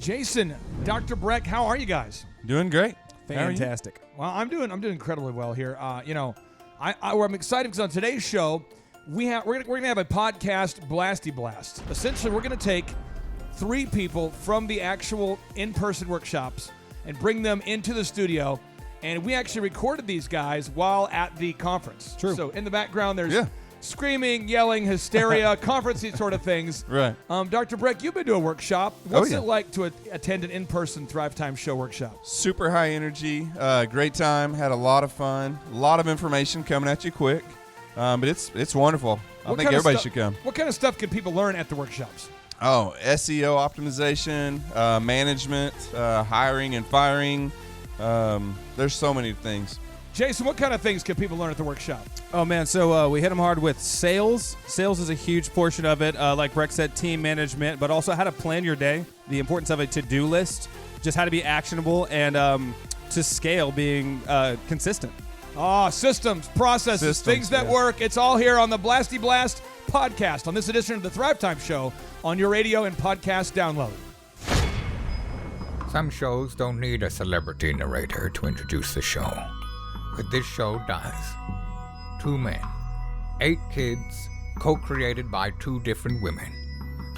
Jason, Dr. Breck, how are you guys? Doing great. Fantastic. Well, I'm doing incredibly well here. I'm excited because on today's show, we're gonna have a podcast Blasty Blast. Essentially, we're gonna take 3 people from the actual in-person workshops and bring them into the studio. And we actually recorded these guys while at the conference. True. So in the background, there's screaming, yelling, hysteria, conferencey sort of things. Right. Dr. Breck, you've been to a workshop. What's it like to attend an in-person Thrivetime Show workshop? Super high energy, great time, had a lot of fun, a lot of information coming at you quick, but it's wonderful. I think everybody should come. What kind of stuff can people learn at the workshops? Oh, SEO optimization, management, hiring and firing. There's so many things. Jason, what kind of things can people learn at the workshop? Oh, man, so we hit them hard with sales. Sales is a huge portion of it. Like Breck said, team management, but also how to plan your day, the importance of a to-do list, just how to be actionable, and to scale, being consistent. Oh, systems, processes, things that work. It's all here on the Blasty Blast podcast on this edition of the Thrivetime Show on your radio and podcast download. Some shows don't need a celebrity narrator to introduce the show, but this show does. 2 men, 8 kids, co-created by 2 different women,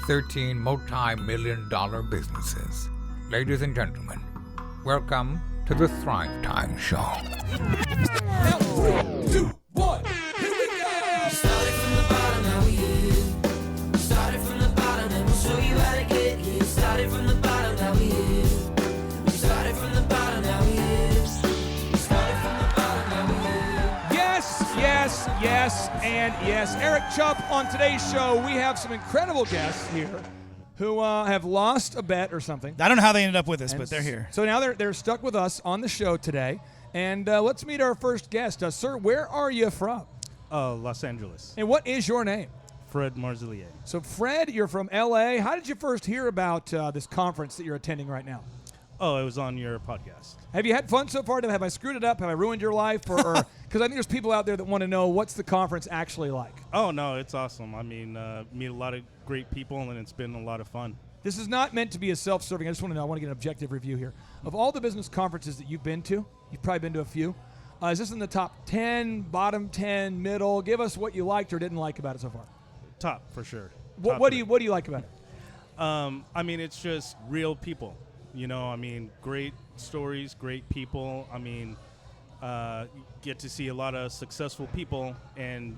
13 multi-million-dollar businesses. Ladies and gentlemen, welcome to the Thrivetime Show. 3, 2, 1, here we go! Started from the bottom, now we here. Started from the bottom, and we'll show you how to get here. Started from the bottom, now we here. We started from the bottom, now we here. We started from the bottom, now we here. Yes, and yes. Eric Chupp, on today's show, we have some incredible guests here who have lost a bet or something. I don't know how they ended up with us, but they're here. So now they're stuck with us on the show today. And let's meet our first guest. Sir, where are you from? Los Angeles. And what is your name? Fred Marzillier. So, Fred, you're from L.A. How did you first hear about this conference that you're attending right now? Oh, it was on your podcast. Have you had fun so far? Have I screwed it up? Have I ruined your life? Or because I think there's people out there that want to know what's the conference actually like. Oh, no, it's awesome. I mean, meet a lot of great people, and it's been a lot of fun. This is not meant to be a self-serving. I just want to know. I want to get an objective review here. Of all the business conferences that you've been to, you've probably been to a few. Is this in the top 10, bottom 10, middle? Give us what you liked or didn't like about it so far. Top, for sure. What do you like about it? I mean, it's just real people. You know, I mean, great stories, great people. I mean, get to see a lot of successful people, and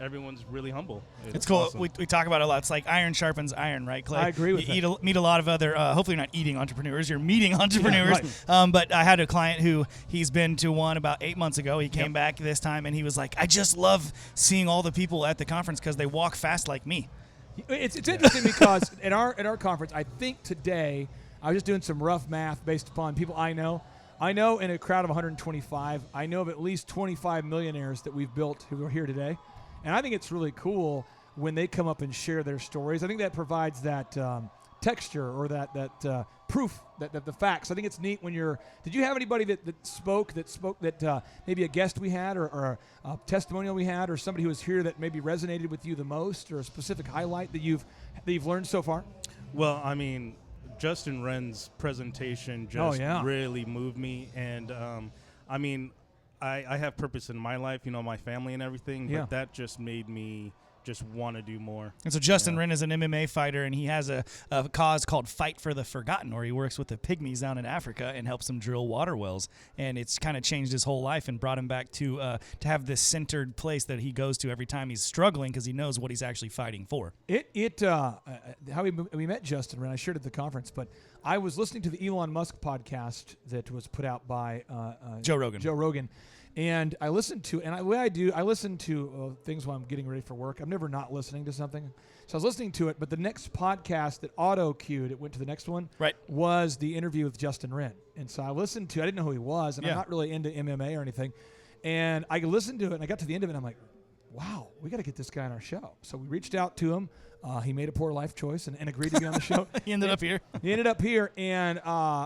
everyone's really humble. It's cool. Awesome. We talk about it a lot. It's like iron sharpens iron, right, Clay? I agree with that. You meet a lot of other, hopefully you're not eating entrepreneurs, you're meeting entrepreneurs. Yeah, right. But I had a client who he's been to one about 8 months ago. He came back this time, and he was like, I just love seeing all the people at the conference because they walk fast like me. It's interesting because at our conference, I think today, I was just doing some rough math based upon people I know. I know in a crowd of 125, I know of at least 25 millionaires that we've built who are here today. And I think it's really cool when they come up and share their stories. I think that provides that texture or that proof, that the facts. I think it's neat when you're – did you have anybody that spoke that maybe a guest we had or a testimonial we had or somebody who was here that maybe resonated with you the most or a specific highlight that you've learned so far? Well, I mean – Justin Wren's presentation just really moved me, and I mean, I have purpose in my life, you know, my family and everything, but that just made me just want to do more. And so Justin Wren is an MMA fighter, and he has a cause called Fight for the Forgotten, where he works with the pygmies down in Africa and helps them drill water wells. And it's kind of changed his whole life and brought him back to have this centered place that he goes to every time he's struggling because he knows what he's actually fighting for. How we met Justin Wren, I shared at the conference, but I was listening to the Elon Musk podcast that was put out by Joe Rogan. And I listened to, and the way I do, I listen to things while I'm getting ready for work. I'm never not listening to something. So I was listening to it, but the next podcast that auto-cued, it went to the next one, was the interview with Justin Wren. And so I listened to, I didn't know who he was, and I'm not really into MMA or anything. And I listened to it, and I got to the end of it, and I'm like, wow, we got to get this guy on our show. So we reached out to him. He made a poor life choice and agreed to be on the show. He ended up here. And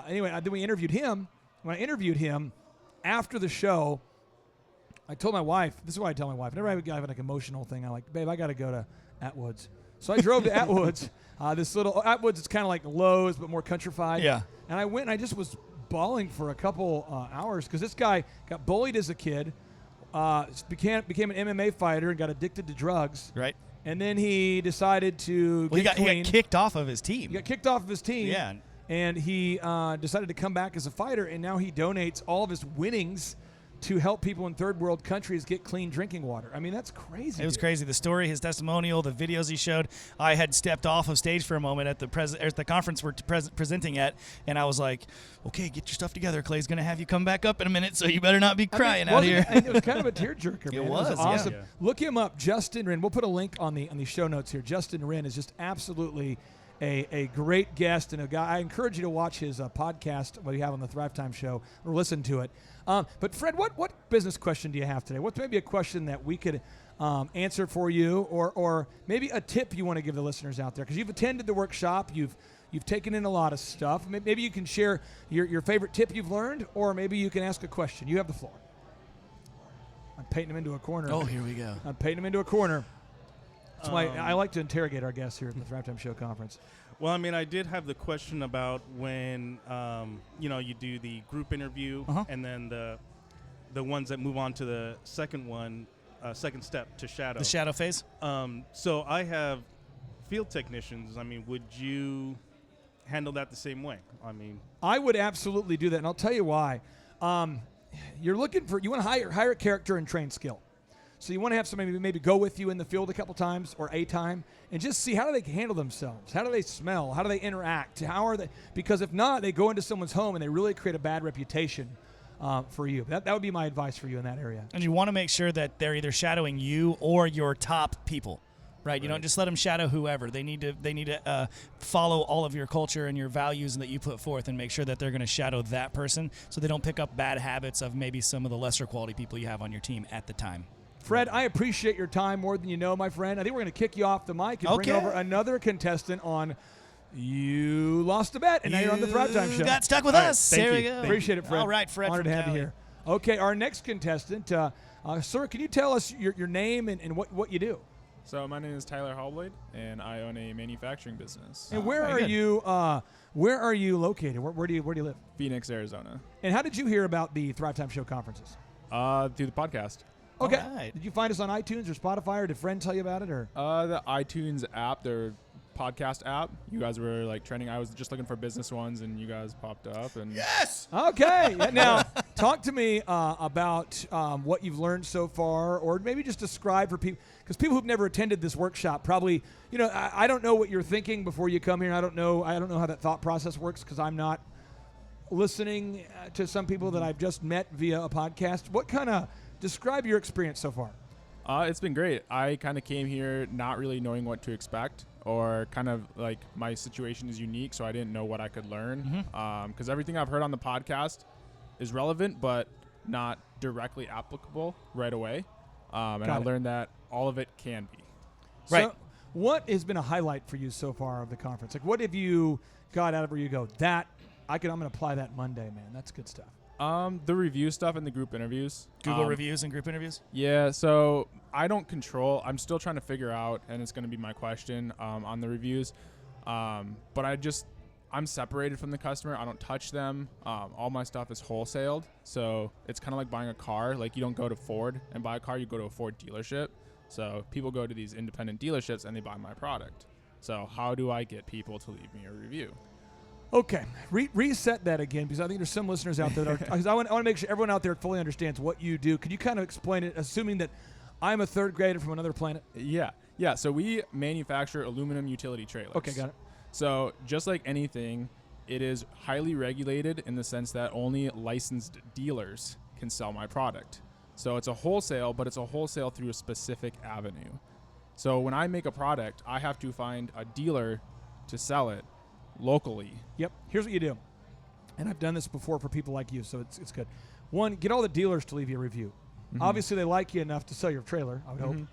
anyway, then we interviewed him. When I interviewed him after the show, I told my wife, this is what I tell my wife. Whenever I have like an emotional thing, I'm like, babe, I got to go to Atwood's. So I drove to Atwoods. This little Atwoods is kind of like Lowe's, but more countrified. Yeah. And I went and I just was bawling for a couple hours because this guy got bullied as a kid, became an MMA fighter and got addicted to drugs. Right. And then he decided to get clean. He got kicked off of his team. He got kicked off of his team. Yeah. And he decided to come back as a fighter, and now he donates all of his winnings to help people in third world countries get clean drinking water. I mean, that's crazy. It was crazy. The story, his testimonial, the videos he showed. I had stepped off of stage for a moment at the conference we're presenting at, and I was like, okay, get your stuff together. Clay's going to have you come back up in a minute, so you better not be crying out here. It was kind of a tearjerker, man. It was awesome. Yeah. Look him up, Justin Wren. We'll put a link on the show notes here. Justin Wren is just absolutely a great guest and a guy. I encourage you to watch his podcast, what you have on the Thrivetime Show, or listen to it. But Fred, what business question do you have today? What's maybe a question that we could answer for you, or maybe a tip you want to give the listeners out there? Because you've attended the workshop, you've taken in a lot of stuff. Maybe you can share your favorite tip you've learned, or maybe you can ask a question. You have the floor. I'm painting him into a corner. Oh, here we go. I'm painting him into a corner. That's why I like to interrogate our guests here at the Thrivetime Show Conference. Well, I mean, I did have the question about when, you do the group interview and then the ones that move on to the second step to shadow. The shadow phase? So I have field technicians. I mean, would you handle that the same way? I mean, I would absolutely do that, and I'll tell you why. You want to hire a character and train skill. So you want to have somebody maybe go with you in the field a couple times or a time and just see how do they handle themselves? How do they smell? How do they interact? How are they? Because if not, they go into someone's home and they really create a bad reputation for you. That would be my advice for you in that area. And you want to make sure that they're either shadowing you or your top people. Right, you don't just let them shadow whoever. They need to follow all of your culture and your values that you put forth, and make sure that they're going to shadow that person, so they don't pick up bad habits of maybe some of the lesser quality people you have on your team at the time. Fred, I appreciate your time more than you know, my friend. I think we're going to kick you off the mic and bring over another contestant on You Lost a Bet, and now you're on the Thrivetime Show. You got stuck with us. There we go. Appreciate it, Fred. All right, Fred. Honored to have you here. Okay, our next contestant, sir, can you tell us your name and what you do? So my name is Tyler Hallblade, and I own a manufacturing business. And where are you? Where are you located? Where do you live? Phoenix, Arizona. And how did you hear about the Thrivetime Show conferences? Through the podcast. Okay. Right. Did you find us on iTunes or Spotify, or did friends tell you about it, or? The iTunes app, their podcast app. You guys were like trending. I was just looking for business ones, and you guys popped up. And Yes. Okay. Now, talk to me about what you've learned so far, or maybe just describe for people, because people who've never attended this workshop probably, I don't know what you're thinking before you come here. I don't know how that thought process works, because I'm not listening to some people that I've just met via a podcast. What kind of describe your experience so far? It's been great. I kind of came here not really knowing what to expect, or kind of like my situation is unique, so I didn't know what I could learn. Because everything I've heard on the podcast is relevant, but not directly applicable right away. And I learned that all of it can be. Right. So what has been a highlight for you so far of the conference? Like, what have you got out of where you go, I'm going to apply that Monday, man. That's good stuff. The review stuff and the group interviews. Google reviews and group interviews? Yeah, so I don't control. I'm still trying to figure out, and it's going to be my question on the reviews. But I'm separated from the customer. I don't touch them. All my stuff is wholesaled. So it's kind of like buying a car. Like, you don't go to Ford and buy a car. You go to a Ford dealership. So people go to these independent dealerships and they buy my product. So how do I get people to leave me a review? Okay, reset that again, because I think there's some listeners out there because I want to make sure everyone out there fully understands what you do. Could you kind of explain it, assuming that I'm a third grader from another planet? Yeah. So we manufacture aluminum utility trailers. Okay, got it. So just like anything, it is highly regulated in the sense that only licensed dealers can sell my product. So it's a wholesale, but it's a wholesale through a specific avenue. So when I make a product, I have to find a dealer to sell it locally. Yep. Here's what you do. And I've done this before for people like you, so it's good. One, get all the dealers to leave you a review. Obviously, they like you enough to sell your trailer, I would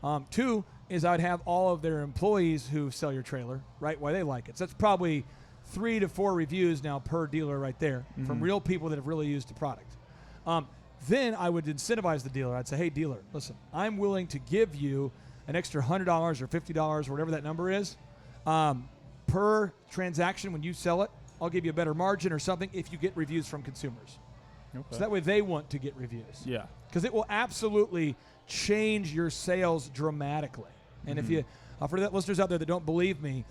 hope. Two is I would have all of their employees who sell your trailer write why they like it. So that's probably 3 to 4 reviews now per dealer right there from real people that have really used the product. Then I would incentivize the dealer. I'd say, hey, dealer, listen, I'm willing to give you an extra $100 or $50, whatever that number is, per transaction when you sell it. I'll give you a better margin or something if you get reviews from consumers. Okay. So that way they want to get reviews. Yeah. Because it will absolutely change your sales dramatically. And if you, for the listeners out there that don't believe me,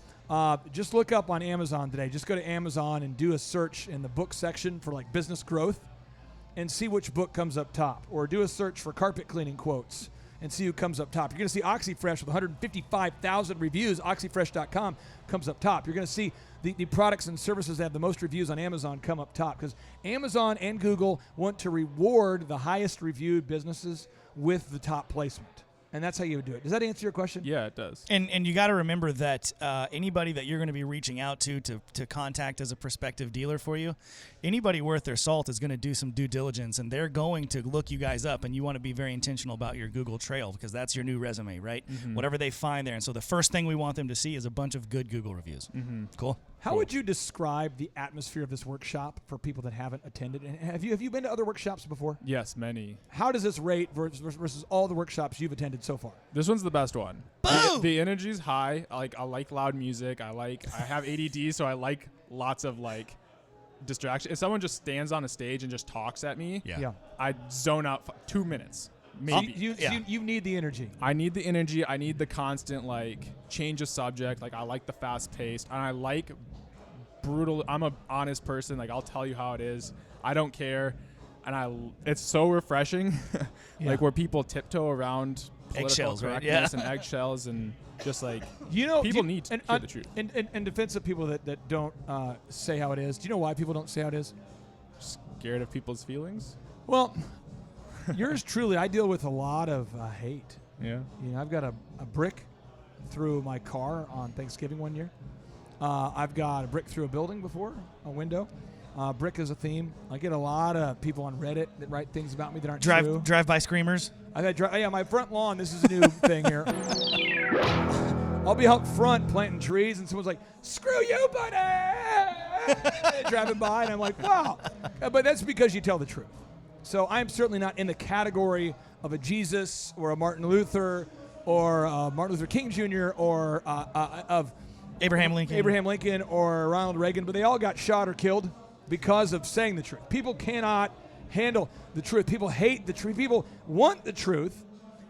just look up on Amazon today. Just go to Amazon and do a search in the book section for like business growth and see which book comes up top. Or do a search for carpet cleaning quotes and see who comes up top. You're going to see OxyFresh with 155,000 reviews. OxyFresh.com comes up top. You're going to see the products and services that have the most reviews on Amazon come up top because Amazon and Google want to reward the highest reviewed businesses with the top placement. And that's how you would do it. Does that answer your question? Yeah, it does. And you got to remember that anybody that you're going to be reaching out to contact as a prospective dealer for you, anybody worth their salt is going to do some due diligence, and they're going to look you guys up, and you want to be very intentional about your Google trail because that's your new resume, right? Whatever they find there. And so the first thing we want them to see is a bunch of good Google reviews. Cool? How would you describe the atmosphere of this workshop for people that haven't attended? And have you been to other workshops before? Yes, many. How does this rate versus all the workshops you've attended so far? This one's the best one. Boom! The energy's high. I like loud music. I have ADD, so I like lots of distraction. If someone just stands on a stage and just talks at me, I zone out 2 minutes. Maybe. You need the energy. I need the energy. I need the constant change of subject. I like the fast paced, and I like brutal. I'm a honest person. I'll tell you how it is. I don't care, and it's so refreshing. Where people tiptoe around political eggshells, correctness and eggshells, and just people need to hear the truth. In defense of people that don't say how it is, do you know why people don't say how it is? Scared of people's feelings. Well. Yours truly, I deal with a lot of hate. Yeah. I've got a brick through my car on Thanksgiving one year. I've got a brick through a building before, a window. Brick is a theme. I get a lot of people on Reddit that write things about me that aren't true. Drive-by screamers? I've had my front lawn, this is a new thing here. I'll be out front planting trees, and someone's like, screw you, buddy! Driving by, and I'm like, wow. But that's because you tell the truth. So I'm certainly not in the category of a Jesus or a Martin Luther or Martin Luther King Jr. or of Abraham Lincoln or Ronald Reagan, but they all got shot or killed because of saying the truth. People cannot handle the truth. People hate the truth. People want the truth,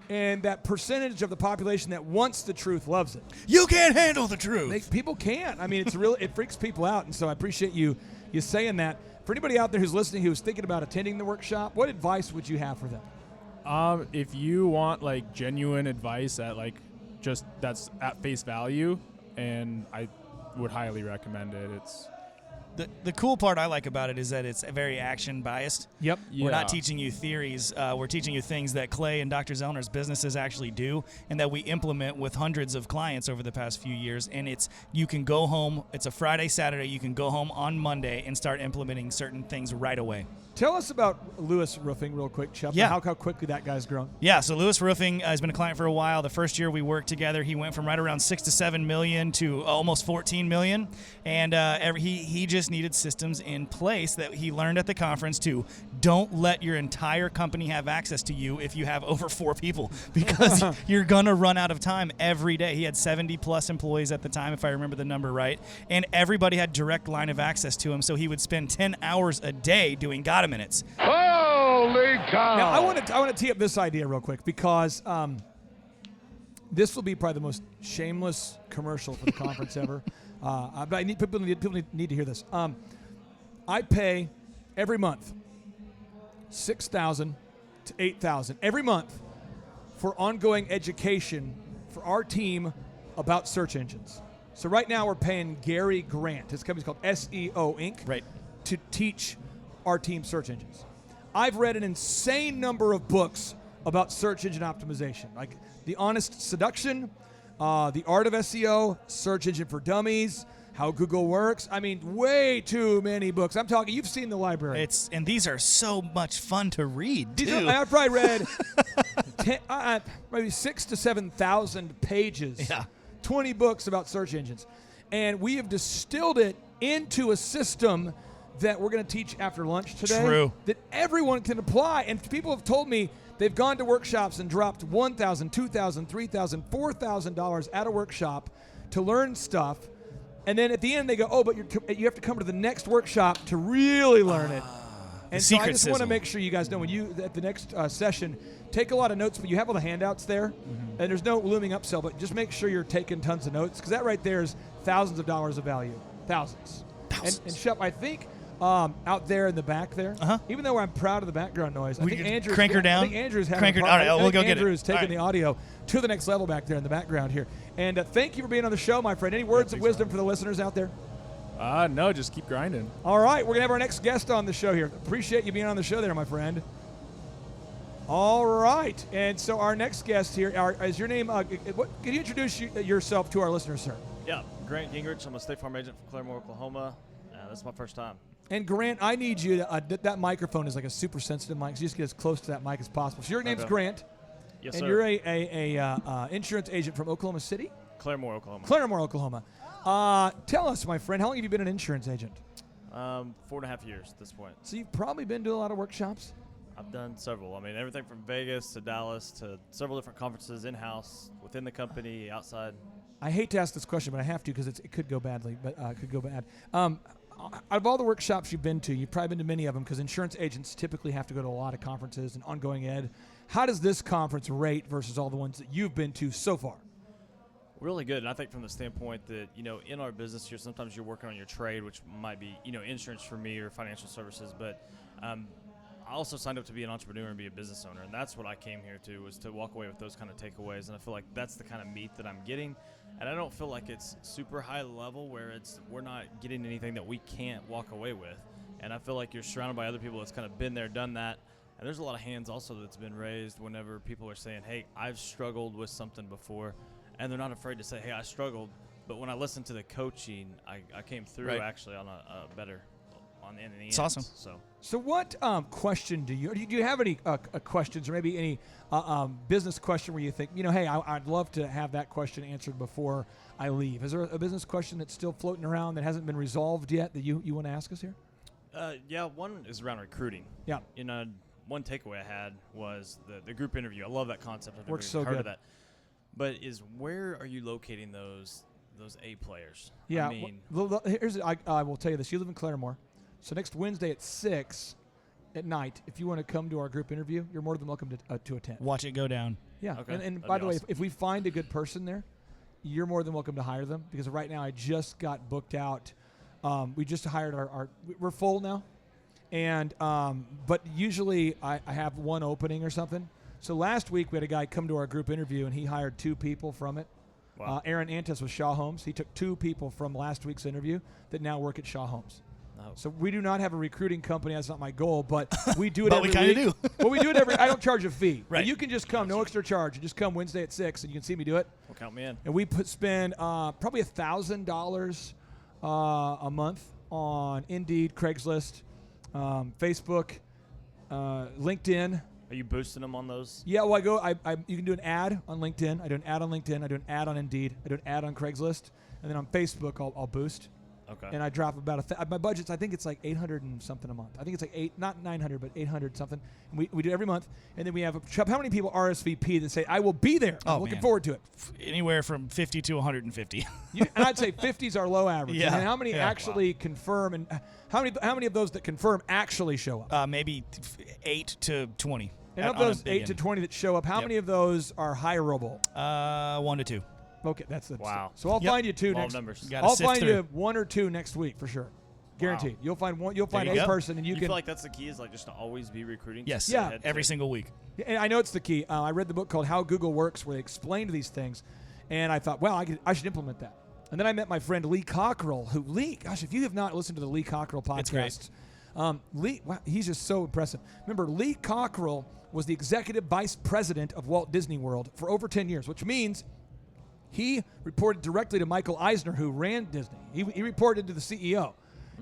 and that percentage of the population that wants the truth loves it. You can't handle the truth. People can't. I mean, it freaks people out, and so I appreciate you saying that. For anybody out there who's listening who's thinking about attending the workshop, what advice would you have for them? If you want genuine advice at that's at face value, and I would highly recommend it. It's the cool part I like about it is that it's very action biased. Yep. We're not teaching you theories. We're teaching you things that Clay and Dr. Zellner's businesses actually do and that we implement with hundreds of clients over the past few years. And you can go home. It's a Friday, Saturday. You can go home on Monday and start implementing certain things right away. Tell us about Lewis Roofing real quick, Chuck. Yeah. How quickly that guy's grown. Yeah, so Lewis Roofing has been a client for a while. The first year we worked together, he went from right around 6 to 7 million to almost 14 million. And he just needed systems in place that he learned at the conference to don't let your entire company have access to you if you have over 4 people because you're going to run out of time every day. He had 70 plus employees at the time, if I remember the number right. And everybody had direct line of access to him. So he would spend 10 hours a day doing minutes. Holy cow! Now I want to tee up this idea real quick because this will be probably the most shameless commercial for the conference ever. But people need to hear this. I pay every month $6,000 to $8,000 every month for ongoing education for our team about search engines. So right now we're paying Gary Grant. His company's called SEO Inc. Right. To teach our team search engines. I've read an insane number of books about search engine optimization, like The Honest Seduction, The Art of SEO, Search Engine for Dummies, How Google Works. I mean, way too many books. I'm talking, you've seen the library. And these are so much fun to read, too. I've probably read maybe 6,000 to 7,000 pages, 20 books about search engines. And we have distilled it into a system that we're going to teach after lunch today. True. That everyone can apply. And people have told me They've gone to workshops and dropped $1,000, $2,000, $3,000, $4,000 at a workshop to learn stuff. And then at the end they go, oh, but you have to come to the next workshop to really learn it. And so I just want to make sure you guys know when you, at the next session, take a lot of notes, but you have all the handouts there. And there's no looming upsell, but just make sure you're taking tons of notes, because that right there is thousands of dollars of value. Thousands. And Shep, I think out there in the back there, even though I'm proud of the background noise, I think Andrew's crank her down. I think Andrew's having Crank her. All right, we'll go get it. Andrew's taking the audio to the next level back there in the background here. And thank you for being on the show, my friend. Any words of wisdom for the listeners out there? No, just keep grinding. All right, we're going to have our next guest on the show here. Appreciate you being on the show there, my friend. All right, and so our next guest here, is your name, can you introduce yourself to our listeners, sir? Yeah, Grant Gingrich. I'm a State Farm agent from Claremore, Oklahoma. This is my first time. And Grant, I need you to, that microphone is like a super sensitive mic, so you just get as close to that mic as possible. So your name's Grant. Yes, and sir. You're a insurance agent from Oklahoma City? Claremore, Oklahoma. Claremore, Oklahoma. Tell us, my friend, how long have you been an insurance agent? 4.5 years at this point. So you've probably been to a lot of workshops? I've done several. I mean, everything from Vegas to Dallas to several different conferences in-house, within the company, outside. I hate to ask this question, but I have to because it could go badly, but it could go bad. Out of all the workshops you've been to, you've probably been to many of them because insurance agents typically have to go to a lot of conferences and ongoing ed. How does this conference rate versus all the ones that you've been to so far? Really good, and I think from the standpoint that, in our business here, sometimes you're working on your trade, which might be, insurance for me or financial services, but I also signed up to be an entrepreneur and be a business owner, and that's what I came here to, was to walk away with those kind of takeaways, and I feel like that's the kind of meat that I'm getting, and I don't feel like it's super high level where we're not getting anything that we can't walk away with, and I feel like you're surrounded by other people that's kind of been there, done that, and there's a lot of hands also that's been raised whenever people are saying, hey, I've struggled with something before, and they're not afraid to say, hey, I struggled, but when I listened to the coaching, I came through actually on a better on the end. It's awesome. So what question do you have any questions or maybe any business question where you think, hey, I'd love to have that question answered before I leave? Is there a business question that's still floating around that hasn't been resolved yet that you want to ask us here? Yeah, one is around recruiting. Yeah. One takeaway I had was the group interview. I love that concept. I've Works never so heard good. of that. But where are you locating those A players? Yeah. I mean, I will tell you this. You live in Claremore. So next Wednesday at 6 at night, if you want to come to our group interview, you're more than welcome to attend. Watch it go down. Yeah. Okay. And by the way, if we find a good person there, you're more than welcome to hire them, because right now I just got booked out. We just hired we're full now. And but usually I have one opening or something. So last week we had a guy come to our group interview and he hired 2 people from it. Wow. Aaron Antes with Shaw Homes. He took 2 people from last week's interview that now work at Shaw Homes. Oh. So we do not have a recruiting company. That's not my goal, but we do it But every we kind of week. do. Well, we do it every. I don't charge a fee. Right. But you can just come, no extra charge. You just come Wednesday at 6, and you can see me do it. Well, count me in. And we spend probably $1,000 a month on Indeed, Craigslist, Facebook, LinkedIn. Are you boosting them on those? Yeah, well, you can do an ad on LinkedIn. I do an ad on LinkedIn. I do an ad on Indeed. I do an ad on Craigslist. And then on Facebook, I'll boost. Okay. And I drop about my budget's, I think it's like 800 and something a month. I think it's like not 900, but 800 something. And we do it every month. And then we have how many people RSVP that say, I will be there. I'm looking forward to it. Anywhere from 50 to 150. And I'd say 50 is our low average. Yeah. And how many actually confirm, and how many of those that confirm actually show up? Maybe 8 to 20. And of those 8 to 20 that show up, how many of those are hireable? 1 to 2. Okay, that's it. Wow. So I'll find you 2 Law of next. numbers. I'll find you 1 or 2 next week for sure, guaranteed. Wow. You'll find one. You'll find you a go. person, and you can. feel like that's the key, is like just to always be recruiting? Yes. Yeah. Every single week. And I know it's the key. I read the book called How Google Works, where they explained these things, and I thought, well, I should implement that. And then I met my friend Lee Cockrell, gosh, if you have not listened to the Lee Cockrell podcast, it's great. He's just so impressive. Remember, Lee Cockrell was the executive vice president of Walt Disney World for over 10 years, which means he reported directly to Michael Eisner, who ran Disney. He reported to the CEO.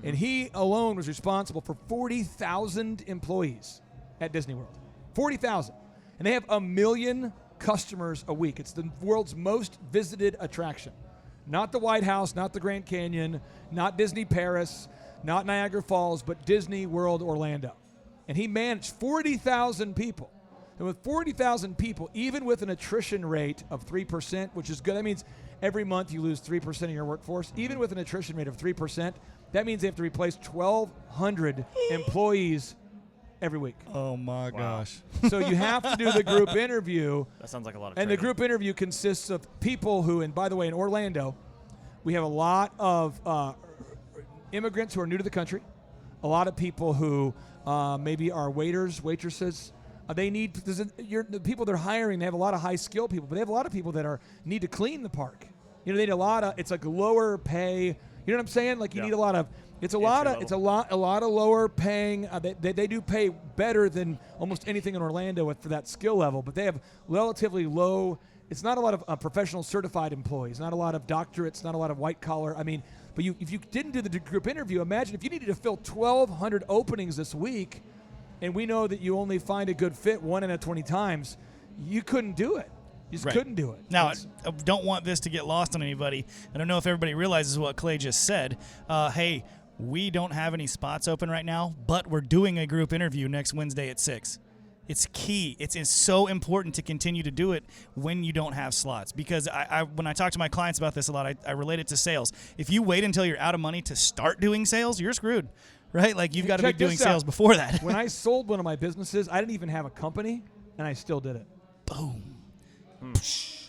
And he alone was responsible for 40,000 employees at Disney World. 40,000. And they have 1 million customers a week. It's the world's most visited attraction. Not the White House, not the Grand Canyon, not Disney Paris, not Niagara Falls, but Disney World Orlando. And he managed 40,000 people. And with 40,000 people, even with an attrition rate of 3%, which is good, that means every month you lose 3% of your workforce. Even with an attrition rate of 3%, that means they have to replace 1,200 employees every week. Oh, my gosh. So you have to do the group interview. That sounds like a lot of And the training. group interview consists of people who, and by the way, in Orlando, we have a lot of immigrants who are new to the country, a lot of people who maybe are waiters, waitresses. The people they're hiring, they have a lot of high-skilled people, but they have a lot of people that need to clean the park. They need a lot of, it's like lower pay. You know what I'm saying? Like you need a lot of, it's a lot of lower paying. They do pay better than almost anything in Orlando for that skill level, but they have relatively low. It's not a lot of professional certified employees, not a lot of doctorates, not a lot of white collar. I mean, but if you didn't do the group interview, imagine if you needed to fill 1,200 openings this week, and we know that you only find a good fit 1 out of 20 times, you couldn't do it. You just couldn't do it. Now, I don't want this to get lost on anybody. I don't know if everybody realizes what Clay just said. Hey, we don't have any spots open right now, but we're doing a group interview next Wednesday at 6. It's key. It's so important to continue to do it when you don't have slots. Because when I talk to my clients about this a lot, I relate it to sales. If you wait until you're out of money to start doing sales, you're screwed, right? Like you've got to be doing sales before that. When I sold one of my businesses, I didn't even have a company, and I still did it. Boom.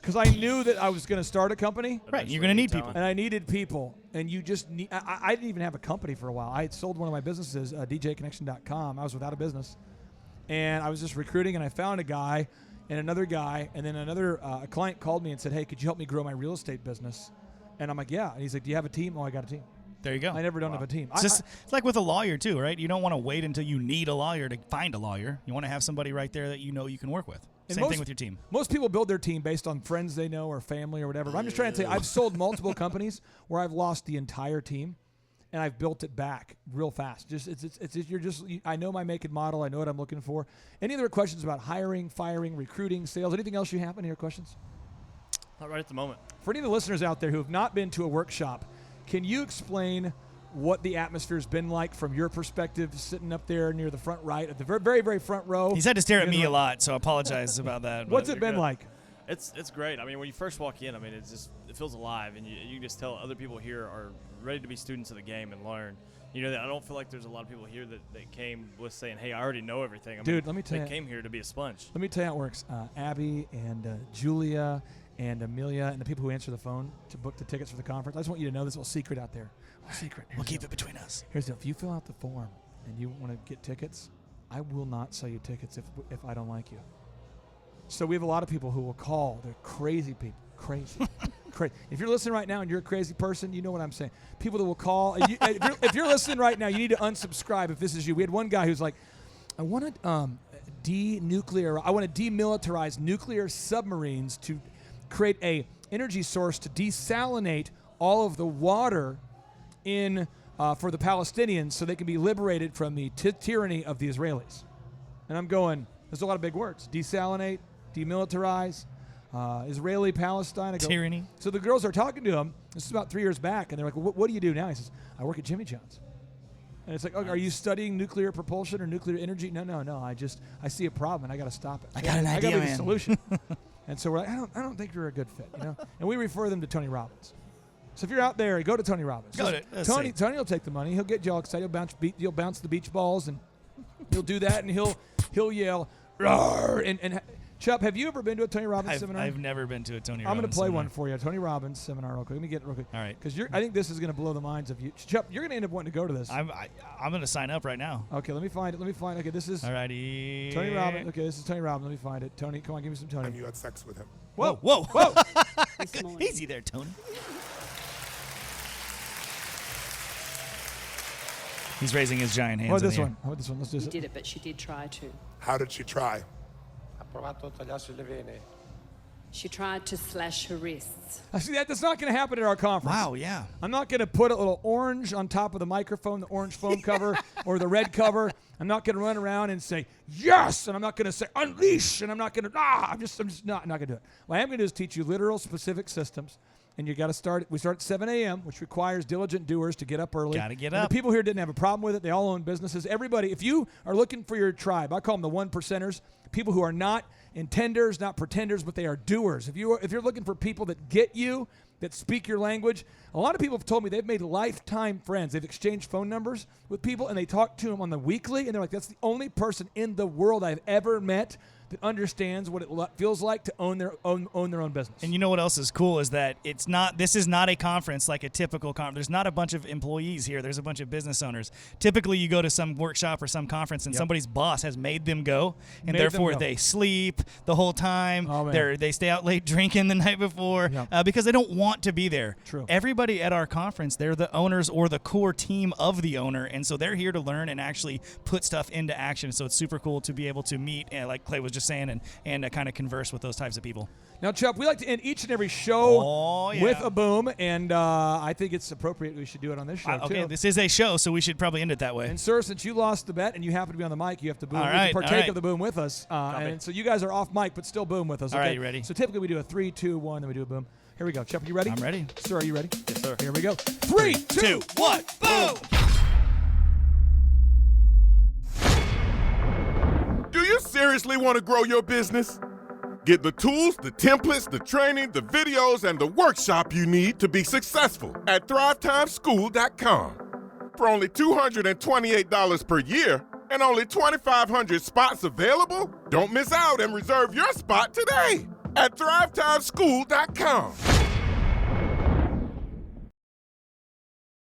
Because I knew that I was going to start a company. Right, you're going to need people. And I needed people. And you just need, I didn't even have a company for a while. I had sold one of my businesses, DJconnection.com. I was without a business. And I was just recruiting, and I found a guy and another guy. And then a client called me and said, hey, could you help me grow my real estate business? And I'm like, yeah. And he's like, do you have a team? Oh, I got a team. There you go. I never don't have a team. It's like with a lawyer, too, right? You don't want to wait until you need a lawyer to find a lawyer. You want to have somebody right there that you know you can work with. Same thing with your team. Most people build their team based on friends they know or family or whatever. I'm just trying to tell you, I've sold multiple companies where I've lost the entire team, and I've built it back real fast. I know my make and model. I know what I'm looking for. Any other questions about hiring, firing, recruiting, sales? Anything else you have? Any other questions? Not right at the moment. For any of the listeners out there who have not been to a workshop, can you explain what the atmosphere's been like from your perspective, sitting up there near the front right, at the very, very, very front row? He's had to stare at me a lot, so I apologize about that. What's it been like? It's great. I mean, when you first walk in, I mean, it feels alive, and you can just tell other people here are ready to be students of the game and learn. You know, I don't feel like there's a lot of people here that came with saying, hey, I already know everything. Dude, let me tell you. They came here to be a sponge. Let me tell you how it works. Abby and Julia and Amelia and the people who answer the phone to book the tickets for the conference. I just want you to know this little secret out there. Secret. We'll keep it between us. Here's the deal. If you fill out the form and you want to get tickets, I will not sell you tickets if I don't like you. So we have a lot of people who will call. They're crazy people. Crazy. Crazy. If you're listening right now and you're a crazy person, you know what I'm saying. People that will call. If you're listening right now, you need to unsubscribe if this is you. We had one guy who's like, I want to I want to demilitarize nuclear submarines to create a energy source to desalinate all of the water in for the Palestinians so they can be liberated from the tyranny of the Israelis. And I'm going, there's a lot of big words. Desalinate, demilitarize, Israeli, Palestine. I go, tyranny. So the girls are talking to him. This is about 3 years back. And they're like, well, what do you do now? He says, I work at Jimmy John's. And it's like, okay, are you studying nuclear propulsion or nuclear energy? No. I see a problem, and I got to stop it. I got an idea, I got man. a solution. And so we're like, I don't think you're a good fit, you know. And we refer them to Tony Robbins. So if you're out there, go to Tony Robbins. Tony will take the money. He'll get you all excited. He'll bounce the beach balls, and he'll do that, and he'll yell, "Roar!" And Chup, have you ever been to a Tony Robbins seminar? I've never been to a Tony Robbins I'm going to play seminar. one for you. Tony Robbins seminar real quick. Let me get it real quick. All right. Because I think this is going to blow the minds of you. Chup, you're going to end up wanting to go to this. I'm going to sign up right now. Okay, let me find it. Okay, this is Alrighty. Tony Robbins. Okay, this is Tony Robbins. Let me find it. Tony, come on, give me some Tony. And you had sex with him. Whoa. Easy there, Tony. He's raising his giant hands. How about this one? Let's do She this. did it, but she did try to. How did she try? She tried to slash her wrists. See, that's not going to happen at our conference. Wow, yeah. I'm not going to put a little orange on top of the microphone, the orange foam cover, or the red cover. I'm not going to run around and say, yes, and I'm not going to say, unleash, and I'm not going to, I'm just not going to do it. What I am going to do is teach you literal, specific systems. and you got to start. We start at 7 a.m., which requires diligent doers to get up early. Got to get and up. The people here didn't have a problem with it. They all own businesses. Everybody, if you are looking for your tribe, I call them the 1%ers, people who are not intenders, not pretenders, but they are doers. If you're looking for people that get you, that speak your language, a lot of people have told me they've made lifetime friends. They've exchanged phone numbers with people, and they talk to them on the weekly, and they're like, that's the only person in the world I've ever met that understands what it feels like to own their own business. And you know what else is cool is that this is not a conference like a typical conference. There's not a bunch of employees here. There's a bunch of business owners. Typically, you go to some workshop or some conference, and somebody's boss has made them go, and therefore they sleep the whole time. Oh, man. They stay out late drinking the night before because they don't want to be there. True. Everybody at our conference, they're the owners or the core team of the owner, and so they're here to learn and actually put stuff into action. So it's super cool to be able to meet, like Clay was just saying, and kind of converse with those types of people. Now, Chuck, we like to end each and every show with a boom, and I think it's appropriate we should do it on this show, okay, too. this is a show, so we should probably end it that way. And, sir, since you lost the bet and you happen to be on the mic, you have to boom. All You right, can partake all right. of the boom with us. And so you guys are off mic, but still boom with us. All Okay? right, you ready? So typically we do a 3, 2, 1, then we do a boom. Here we go. Chuck, are you ready? I'm ready. Sir, are you ready? Yes, sir. Here we go. 3, 2, 1, boom! Do you seriously want to grow your business? Get the tools, the templates, the training, the videos, and the workshop you need to be successful at thrivetimeschool.com. For only $228 per year and only 2,500 spots available, don't miss out and reserve your spot today at thrivetimeschool.com.